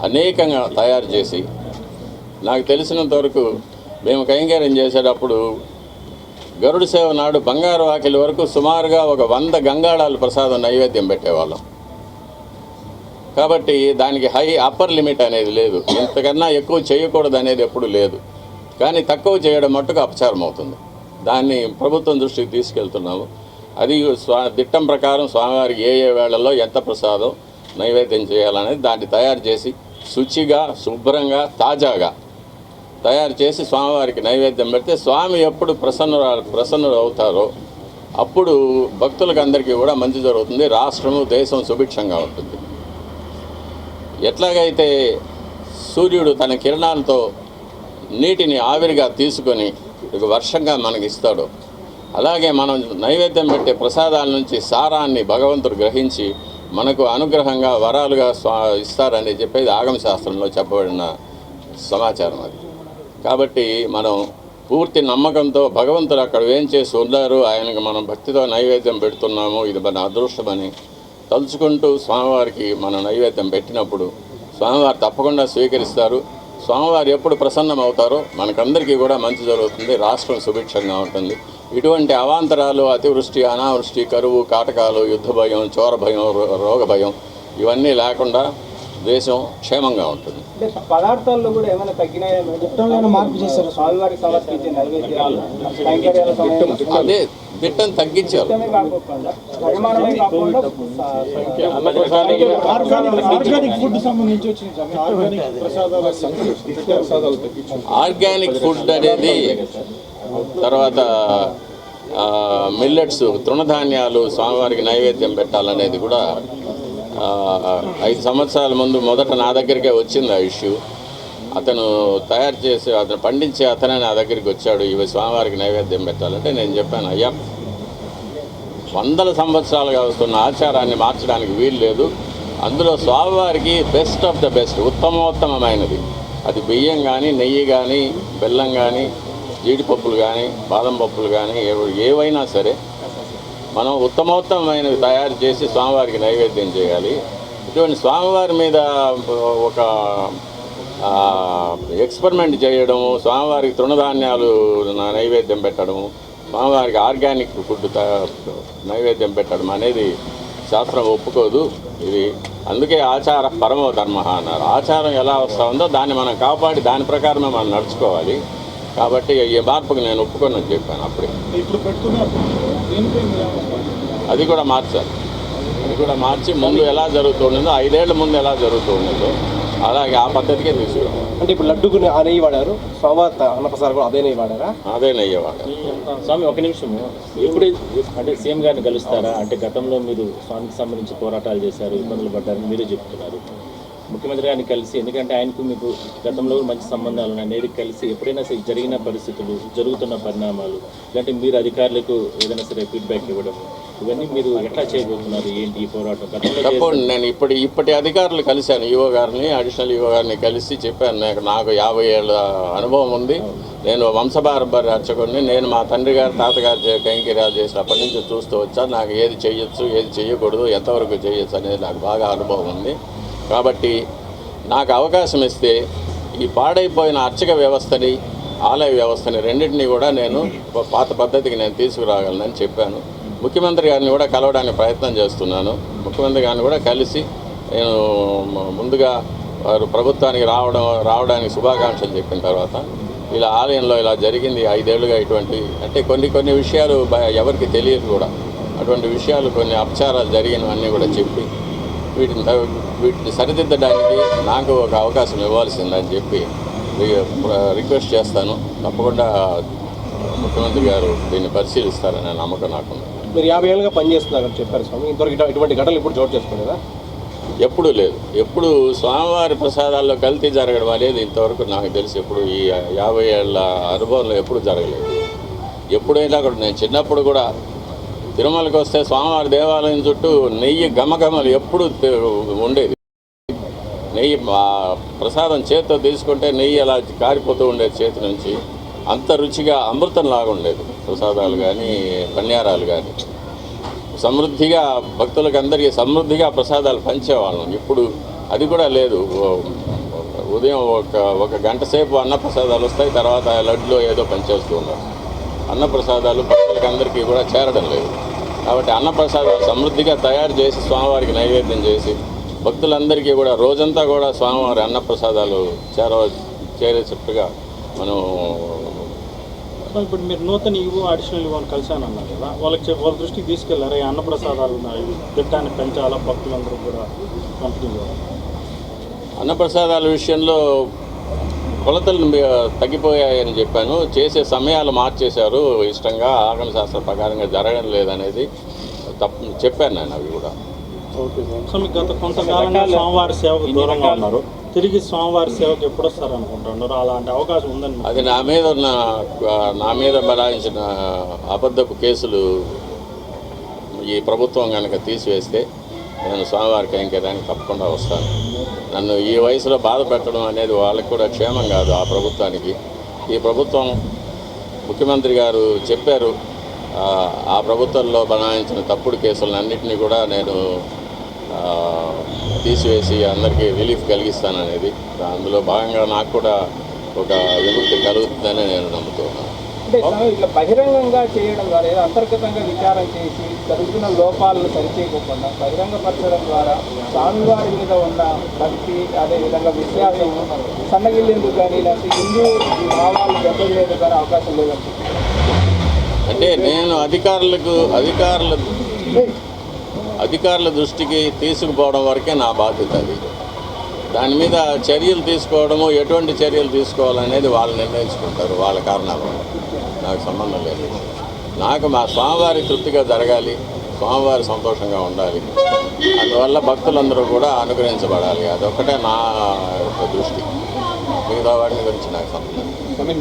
అనేకంగా తయారు చేసి, నాకు తెలిసినంతవరకు మేము కైంకర్యం చేసేటప్పుడు గరుడ సేవ నాడు బంగారు వాకిలి వరకు సుమారుగా ఒక 100 గంగాళాలు ప్రసాదం నైవేద్యం పెట్టేవాళ్ళం. కాబట్టి దానికి అప్పర్ లిమిట్ అనేది లేదు, ఇంతకన్నా ఎక్కువ చేయకూడదు అనేది ఎప్పుడు లేదు. కానీ తక్కువ చేయడం మట్టుకు అపచారం అవుతుంది. దాన్ని ప్రభుత్వం దృష్టికి తీసుకెళ్తున్నాము. అది దిట్టం ప్రకారం స్వామివారికి ఏ వేళల్లో ఎంత ప్రసాదం నైవేద్యం చేయాలనేది దాన్ని తయారు చేసి శుచిగా, శుభ్రంగా, తాజాగా తయారు చేసి స్వామివారికి నైవేద్యం పెడితే స్వామి ఎప్పుడు ప్రసన్నులు అవుతారో అప్పుడు భక్తులకు అందరికీ కూడా మంచి జరుగుతుంది. రాష్ట్రము, దేశం సుభిక్షంగా ఉంటుంది. ఎట్లాగైతే సూర్యుడు తన కిరణాలతో నీటిని ఆవిరిగా తీసుకొని వర్షంగా మనకి ఇస్తాడో, అలాగే మనం నైవేద్యం పెట్టే ప్రసాదాల నుంచి సారాన్ని భగవంతుడు గ్రహించి మనకు అనుగ్రహంగా వరాలుగా ఇస్తారని చెప్పేది ఆగమశాస్త్రంలో చెప్పబడిన సమాచారం అది. కాబట్టి మనం పూర్తి నమ్మకంతో భగవంతుడు అక్కడ ఏం చేసి ఉన్నారు, ఆయనకు మనం భక్తితో నైవేద్యం పెడుతున్నాము, ఇది మన అదృష్టమని తలుచుకుంటూ స్వామివారికి మనం నైవేద్యం పెట్టినప్పుడు స్వామివారు తప్పకుండా స్వీకరిస్తారు. స్వామివారు ఎప్పుడు ప్రసన్నం అవుతారో మనకందరికీ కూడా మంచి జరుగుతుంది, రాష్ట్రం సుభిక్షంగా ఉంటుంది. ఇటువంటి అవాంతరాలు, అతివృష్టి, అనావృష్టి, కరువు, కాటకాలు, యుద్ధ భయం, చోర భయం, రోగ భయం ఇవన్నీ లేకుండా దేశం క్షేమంగా ఉంటుంది. పదార్థాల్లో కూడా ఏమైనా తగ్గినాయా? మార్పు చేశారు స్వామివారికి సమర్పించే నైవేద్యాలు, అదే దిట్టం తగ్గించారు. ఆర్గానిక్ ఫుడ్ అనేది, తర్వాత మిల్లెట్స్, తృణధాన్యాలు స్వామివారికి నైవేద్యం పెట్టాలనేది కూడా 5 సంవత్సరాల ముందు మొదట నా దగ్గరికే వచ్చింది ఆ ఇష్యూ. అతను తయారు చేసి అతను పండించే అతనే నా దగ్గరికి వచ్చాడు, ఇవి స్వామివారికి నైవేద్యం పెట్టాలంటే నేను చెప్పాను, అయ్యా 100 సంవత్సరాలుగా వస్తున్న ఆచారాన్ని మార్చడానికి వీలు లేదు. అందులో స్వామివారికి బెస్ట్ ఆఫ్ ద బెస్ట్, ఉత్తమోత్తమైనది అది బియ్యం కానీ, నెయ్యి కానీ, బెల్లం కానీ, జీడిపప్పులు కానీ, బాదం పప్పులు కానీ ఏవైనా సరే మనం ఉత్తమోత్తమైనవి తయారు చేసి స్వామివారికి నైవేద్యం చేయాలి. ఇటువంటి స్వామివారి మీద ఒక ఎక్స్పెరిమెంట్ చేయడము, స్వామివారికి తృణధాన్యాలు నైవేద్యం పెట్టడము, స్వామివారికి ఆర్గానిక్ ఫుడ్ నైవేద్యం పెట్టడం అనేది శాస్త్రం ఒప్పుకోదు. ఇది అందుకే ఆచార పరమో ధర్మ అన్నారు. ఆచారం ఎలా వస్తూ ఉందో దాన్ని మనం కాపాడి దాని ప్రకారమే మనం నడుచుకోవాలి. కాబట్టి ఈ మార్పుకి నేను ఒప్పుకొని చెప్పాను అప్పుడే. అది కూడా మార్చాలి. అది కూడా మార్చి ముందు ఎలా జరుగుతుందో, 5 ఏళ్ల ముందు ఎలా జరుగుతుందో అలాగే ఆ పద్ధతికే తీసుకురావాలి. అంటే ఇప్పుడు లడ్డుకు ఆ నెయ్యి వాడారు, స్వామివారి అన్నప్రసాదం కూడా అదే నెయ్యి వాడారా? అదే నెయ్యి వాడారు. స్వామి ఒక నిమిషము, ఎప్పుడు అంటే సీఎం గారిని కలుస్తారా? అంటే గతంలో మీరు స్వామికి సంబంధించి పోరాటాలు చేశారు, ఇబ్బందులు పడ్డారని మీరే చెప్తున్నారు. ముఖ్యమంత్రి గారిని కలిసి, ఎందుకంటే ఆయనకు మీకు గతంలో మంచి సంబంధాలు ఉన్నాయి, నేరు కలిసి ఎప్పుడైనా సరే జరిగిన పరిస్థితులు, జరుగుతున్న పరిణామాలు, లేదంటే మీరు అధికారులకు ఏదైనా సరే ఫీడ్బ్యాక్ ఇవ్వడం, ఇవన్నీ మీరు ఎట్లా చేయబోతున్నారు? ఏంటి ఈ పోరాటం? తప్పకుండా నేను ఇప్పటి అధికారులు కలిశాను, ఈఓ గారిని, అడిషనల్ ఈఓ గారిని కలిసి చెప్పాను, నాకు 50 ఏళ్ళ అనుభవం ఉంది, నేను వంశపారంపర్య అర్చకుడిని, నేను మా తండ్రి గారు, తాతగారు కైంకర్యాలు చేసినప్పటి నుంచి చూస్తూ వచ్చాను. నాకు ఏది చేయొచ్చు, ఏది చేయకూడదు, ఎంతవరకు చేయొచ్చు అనేది నాకు బాగా అనుభవం ఉంది. కాబట్టి నాకు అవకాశం ఇస్తే ఈ పాడైపోయిన అర్చక వ్యవస్థని, ఆలయ వ్యవస్థని రెండింటినీ కూడా నేను పాత పద్ధతికి నేను తీసుకురాగలనని చెప్పాను. ముఖ్యమంత్రి గారిని కూడా కలవడానికి ప్రయత్నం చేస్తున్నాను. ముఖ్యమంత్రి గారిని కూడా కలిసి నేను ముందుగా వారు ప్రభుత్వానికి రావడానికి శుభాకాంక్షలు చెప్పిన తర్వాత, ఇలా ఆలయంలో ఇలా జరిగింది 5 ఏళ్లుగా, ఇటువంటి అంటే కొన్ని విషయాలు ఎవరికి తెలియదు కూడా, అటువంటి విషయాలు, కొన్ని అపచారాలు జరిగినవన్నీ కూడా చెప్పి వీటిని సరిదిద్దడానికి నాకు ఒక అవకాశం ఇవ్వాల్సిందని చెప్పి రిక్వెస్ట్ చేస్తాను. తప్పకుండా ముఖ్యమంత్రి గారు దీన్ని పరిశీలిస్తారనే నమ్మకం నాకుంది. మీరు 50 ఏళ్ళుగా పనిచేస్తున్నారని చెప్పారు స్వామి, ఇంతవరకు ఇటువంటి ఘటనలు ఇప్పుడు చోటు చేసుకోలేదా? ఎప్పుడూ లేదు. ఎప్పుడు స్వామివారి ప్రసాదాల్లో కల్తీ జరగడం అనేది ఇంతవరకు నాకు తెలిసి ఎప్పుడు ఈ 50 ఏళ్ళ అనుభవంలో ఎప్పుడు జరగలేదు. ఎప్పుడైనా కూడా నేను చిన్నప్పుడు కూడా తిరుమలకి వస్తే స్వామివారి దేవాలయం చుట్టూ నెయ్యి గమగమలు ఎప్పుడు ఉండేది. నెయ్యి ప్రసాదం చేతితో తీసుకుంటే నెయ్యి అలా కారిపోతూ ఉండేది చేతి నుంచి. అంత రుచిగా అమృతంలాగా ఉండేది ప్రసాదాలు కానీ, పన్యారాలు కానీ. సమృద్ధిగా భక్తులకు అందరికీ సమృద్ధిగా ప్రసాదాలు పంచేవాళ్ళం. ఇప్పుడు అది కూడా లేదు. ఉదయం ఒక గంట సేపు అన్నప్రసాదాలు వస్తాయి, తర్వాత లడ్డులో ఏదో పనిచేస్తూ ఉన్నారు. అన్నప్రసాదాలు భక్తులకి అందరికీ కూడా చేరడం లేదు. కాబట్టి అన్నప్రసాదాలు సమృద్ధిగా తయారు చేసి స్వామివారికి నైవేద్యం చేసి భక్తులందరికీ కూడా రోజంతా కూడా స్వామివారి అన్నప్రసాదాలు చేరేటట్టుగా మనం. ఇప్పుడు మీరు నూతన ఇవ్వు అడిషనల్ ఇవ్వని కలిసాను అన్నారు కదా, వాళ్ళ దృష్టికి తీసుకెళ్లారు ఈ అన్నప్రసాదాలు దిట్టాన్ని పెంచాలా, భక్తులందరూ కూడా పంపిణీ చేయాలి. అన్నప్రసాదాల విషయంలో కొలతలు తగ్గిపోయాయని చెప్పాను. చేసే సమయాలు మార్చేశారు ఇష్టంగా, ఆగమ శాస్త్ర ప్రకారంగా జరగడం లేదనేది తప్పు చెప్పాను నేను. అవి కూడా ఓకే సార్. సో మీకు గత కొంతకాలంగా స్వామివారి సేవకు దూరంగా ఉన్నారు, తిరిగి స్వామివారి సేవకు ఎప్పుడు వస్తారు అనుకుంటున్నారు? అలాంటి అవకాశం ఉందని అది నా మీద బలాయించిన అబద్ధపు కేసులు ఈ ప్రభుత్వం కనుక తీసివేస్తే నేను స్వామివారి కైంకర్యానికి తప్పకుండా వస్తాను. నన్ను ఈ వయసులో బాధ పెట్టడం అనేది వాళ్ళకి కూడా క్షేమం కాదు. ఆ ప్రభుత్వానికి, ఈ ప్రభుత్వం ముఖ్యమంత్రి గారు చెప్పారు, ఆ ప్రభుత్వంలో బనాయించిన తప్పుడు కేసులన్నింటినీ కూడా నేను తీసివేసి అందరికీ రిలీఫ్ కలిగిస్తాననేది. అందులో భాగంగా నాకు కూడా ఒక విముక్తి కలుగుతుందని నేను నమ్ముతున్నాను. అంటే ఇట్లా బహిరంగంగా చేయడం ద్వారా ఏదో అంతర్గతంగా విచారం చేసి జరుగుతున్న లోపాలను సరిచేయకుండా బహిరంగపరచడం ద్వారా స్వామివారి మీద ఉన్న భక్తి, అదేవిధంగా విశ్వాసం సన్నగిల్లేందుకు కానీ లేకపోతే హిందూ భావాలు దెబ్బతినేందుకు కానీ అవకాశం లేదంటే అంటే నేను అధికారుల దృష్టికి తీసుకుపోవడం వరకే నా బాధ్యత. అది దాని మీద చర్యలు తీసుకోవడము, ఎటువంటి చర్యలు తీసుకోవాలనేది వాళ్ళు నిర్ణయించుకుంటారు. వాళ్ళ కారణాలు నాకు సంబంధం లేదు. నాకు మా స్వామివారి తృప్తిగా జరగాలి, స్వామివారి సంతోషంగా ఉండాలి, అందువల్ల భక్తులందరూ కూడా అనుగ్రహించబడాలి. అదొక్కటే నా దృష్టి. మిగతా వాటిని గురించి నాకు సంబంధం.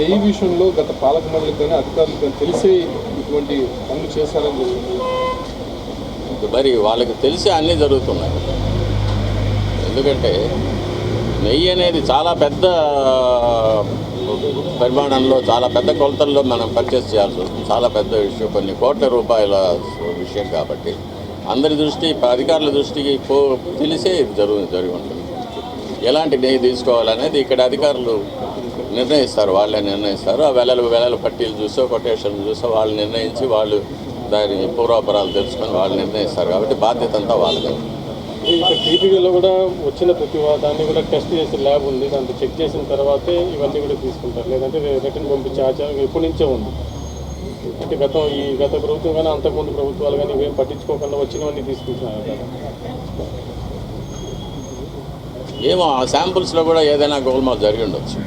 నెయ్యి విషయంలో గత పాలక మండలికి కానీ అధికారులకు కానీ తెలిసే ఇటువంటి పనులు చేశారని చెప్తున్నారు. మరి వాళ్ళకి తెలిసి అన్నీ జరుగుతున్నాయి. ఎందుకంటే నెయ్యి అనేది చాలా పెద్ద పరిమాణంలో, చాలా పెద్ద కొలతల్లో మనం పర్చేస్ చేయాల్సి వస్తుంది. చాలా పెద్ద విషయం, కొన్ని కోట్ల రూపాయల విషయం కాబట్టి అందరి దృష్టి, అధికారుల దృష్టికి తెలిసే ఇది జరిగి ఉంటుంది. ఎలాంటి నెయ్యి తీసుకోవాలనేది ఇక్కడ అధికారులు నిర్ణయిస్తారు, వాళ్ళే నిర్ణయిస్తారు. ఆ వెలలు పట్టీలు చూసో కొటేషన్లు చూసో వాళ్ళు నిర్ణయించి, వాళ్ళు దాని పూర్వాపరాలు తెలుసుకొని వాళ్ళు నిర్ణయిస్తారు. కాబట్టి బాధ్యత అంతా వాళ్ళదే. ఇక్కడ టీటీడీలో కూడా వచ్చిన ప్రతి దాన్ని కూడా టెస్ట్ చేసే ల్యాబ్ ఉంది, దాంట్లో చెక్ చేసిన తర్వాతే ఇవన్నీ కూడా తీసుకుంటారు. లేదంటే రిటర్న్ పంపించే ఆచారం ఎప్పటి నుంచో ఉంది. అంటే గత ప్రభుత్వం కానీ అంతకుముందు ప్రభుత్వాలు కానీ ఇవేం పట్టించుకోకుండా వచ్చినవన్నీ తీసుకుంటున్నారు కదా. ఏమో ఆ శాంపుల్స్లో కూడా ఏదైనా గోల్మాల్ జరిగి ఉండొచ్చు.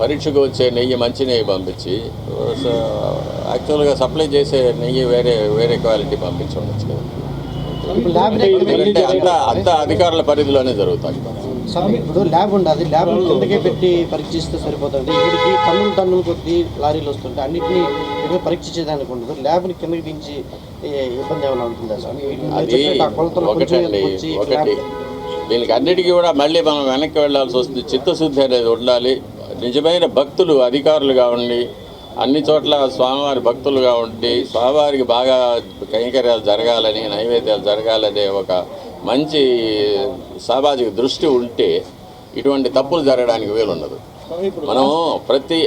పరీక్షకు వచ్చే నెయ్యి మంచి నెయ్యి పంపించి యాక్చువల్గా సప్లై చేసే నెయ్యి వేరే క్వాలిటీ పంపించి ఉండొచ్చు కదా. అంత అధికారుల పరిధిలోనే జరుగుతాయి. ఇప్పుడు ల్యాబ్ ఉండదు, ల్యాబ్ కిందకే పెట్టి పరీక్షిస్తే సరిపోతుంది. ఇక్కడికి టన్నులు కొద్ది లారీలు వస్తుంటే అన్నింటినీ ఇక్కడ పరీక్షించేదానికి ఉండదు. ల్యాబ్ని కిందకి దించి ఇబ్బంది ఏమైనా ఉంటుందా సార్? అది ఒకటి దీనికి అన్నిటికీ కూడా మళ్ళీ మనం వెనక్కి వెళ్ళాల్సి వస్తుంది. చిత్తశుద్ధి అనేది ఉండాలి. నిజమైన భక్తులు అధికారులుగా ఉండి, అన్ని చోట్ల స్వామివారి భక్తులుగా ఉండి, స్వామివారికి బాగా కైంకర్యాలు జరగాలని, నైవేద్యాలు జరగాలనే ఒక మంచి సామాజిక దృష్టి ఉంటే ఇటువంటి తప్పులు జరగడానికి వీలుండదు. మనం ప్రతి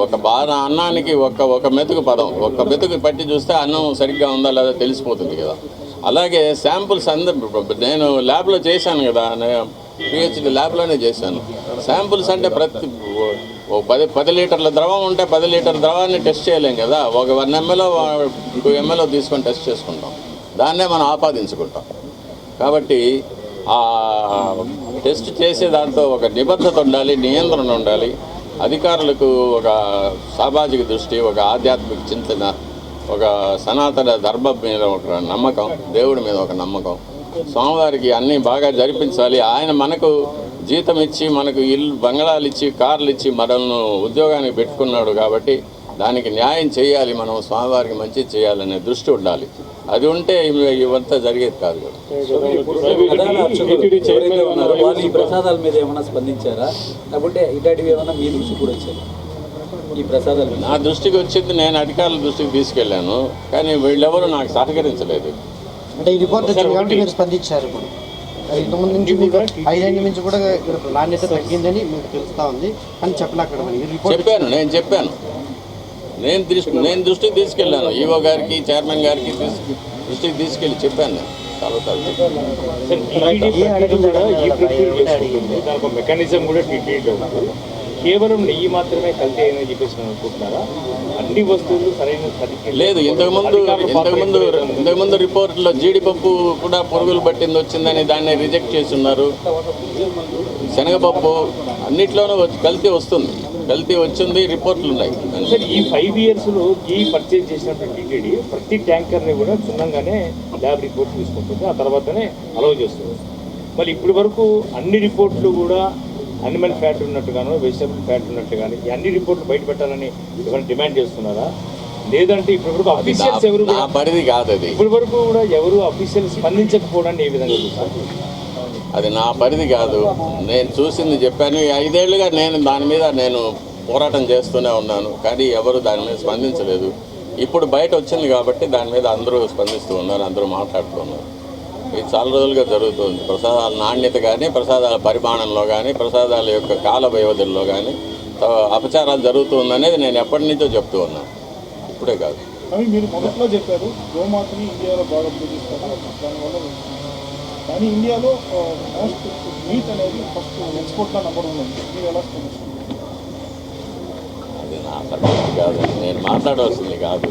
ఒక బాణ అన్నానికి ఒక మెతుకు పదం, ఒక మెతుకు పట్టి చూస్తే అన్నం సరిగ్గా ఉందా లేదా తెలిసిపోతుంది కదా. అలాగే శాంపుల్స్ నేను ల్యాబ్లో చేశాను కదా, పిహెచ్డి ల్యాబ్లోనే చేశాను. శాంపుల్స్ అంటే ప్రతి 10 లీటర్ల ద్రవం ఉంటే 10 లీటర్ల ద్రవాన్ని టెస్ట్ చేయలేం కదా. ఒక 1 ml 2 ml తీసుకొని టెస్ట్ చేసుకుంటాం, దాన్నే మనం ఆపాదించుకుంటాం. కాబట్టి ఆ టెస్ట్ చేసే దాంట్లో ఒక నిబద్ధత ఉండాలి, నియంత్రణ ఉండాలి. అధికారులకు ఒక సామాజిక దృష్టి, ఒక ఆధ్యాత్మిక చింతన, ఒక సనాతన ధర్మం మీద ఒక నమ్మకం, దేవుడి మీద ఒక నమ్మకం, స్వామివారికి అన్నీ బాగా జరిపించాలి. ఆయన మనకు జీతం ఇచ్చి, మనకు ఇల్లు బంగళాలు ఇచ్చి, కార్లు ఇచ్చి మనల్ని ఉద్యోగానికి పెట్టుకున్నాడు. కాబట్టి దానికి న్యాయం చేయాలి, మనం స్వామివారికి మంచి చేయాలనే దృష్టి ఉండాలి. అది ఉంటే ఇవంతా జరిగేది కాదు కదా. ఈ ప్రసాదాల మీద ఏమైనా స్పందించారా? లేకపోతే ఇలాంటివి ఏమైనా మీ దృష్టి కూడా వచ్చాయి? ఈ ప్రసాదాలు నా దృష్టికి వచ్చింది, నేను అధికారుల దృష్టికి తీసుకెళ్ళాను, కానీ వీళ్ళెవరూ నాకు సహకరించలేదు. అంటే ఈ రిపోర్ట్ వచ్చింది కాబట్టి మీరు స్పందించారు. ఇప్పుడు అది ఇంతకుముందు నుంచి మీకు 5 ఏళ్ళ నుంచి కూడా ఇక్కడ నాణ్యత తగ్గిందని మీకు తెలుస్తూ ఉంది అని చెప్పలేకపోయింది ఈ రిపోర్ట్ చెప్పాను, నేను దృష్టికి తీసుకెళ్ళాను, ఈవో గారికి చైర్మన్ గారికి దృష్టికి తీసుకెళ్ళి చెప్పాను నేను చాలా సార్లు. దానికి మెకానిజం కూడా ట్రీట్ అవుతుంది. కేవలం నెయ్యి మాత్రమే కల్తీ అయిందని చెప్పేసి మనం అనుకుంటున్నారా? అన్ని వస్తువులు సరైన లేదు, ఇంతకుముందు రిపోర్ట్లో జీడిపప్పు కూడా పురుగులు పట్టింది వచ్చిందని దాన్ని రిజెక్ట్ చేస్తున్నారు. శనగపప్పు అన్నిట్లోనూ కల్తీ వస్తుంది, కల్తీ వచ్చింది, రిపోర్ట్లు ఉన్నాయి. సార్, ఈ 5 ఇయర్స్లో ఈ పర్చేజ్ చేసినటువంటి టీటీడీ ప్రతి ట్యాంకర్ని కూడా క్షుణ్ణంగానే ల్యాబ్ రిపోర్ట్ తీసుకుంటుంది, ఆ తర్వాతనే అలౌ చేస్తుంది. మరి ఇప్పటి వరకు అన్ని రిపోర్ట్లు కూడా అనిమల్ ఫ్యాట్ ఉన్నట్టుగాను, వెజిటబుల్ ఫ్యాట్ ఉన్నట్టుగాను ఈ అన్ని రిపోర్ట్లు బయట పెట్టాలని ఏమైనా డిమాండ్ చేస్తున్నారా? లేదంటే ఇప్పటి వరకు అఫీషియల్స్ ఎవరు నా పరిధి కాదు అది. ఇప్పటి వరకు కూడా ఎవరు అఫీషియల్ స్పందించకపోవడాన్ని ఏ విధంగా చూస్తారు? అది నా పరిధి కాదు. నేను చూసింది చెప్పాను. 5 ఏళ్ళుగా నేను దాని మీద పోరాటం చేస్తూనే ఉన్నాను, కానీ ఎవరు దాని మీద స్పందించలేదు. ఇప్పుడు బయట వచ్చింది కాబట్టి దాని మీద అందరూ స్పందిస్తూ ఉన్నారు, అందరూ మాట్లాడుతున్నారు. ఇది చాలా రోజులుగా జరుగుతుంది. ప్రసాదాల నాణ్యత కానీ, ప్రసాదాల పరిమాణంలో కానీ, ప్రసాదాల యొక్క కాల వ్యవధుల్లో కానీ అపచారాలు జరుగుతుందనేది నేను ఎప్పటి నుంచో చెప్తూ ఉన్నాను, ఇప్పుడే కాదు. కానీ మీరు మొదట్లో చెప్పారు గోమాతని ఇండియాలో బాగా పూజిస్తారు, దానివల్ల కానీ ఇండియాలో మోస్ట్ మీట్ అనేది ఫస్ట్ ఎక్స్పోర్ట్లో నెంబర్ ఉంది. మీరు ఎలా స్పందిస్తారు? అది నా సబ్జెక్ట్ కాదు, నేను మాట్లాడవలసింది కాదు.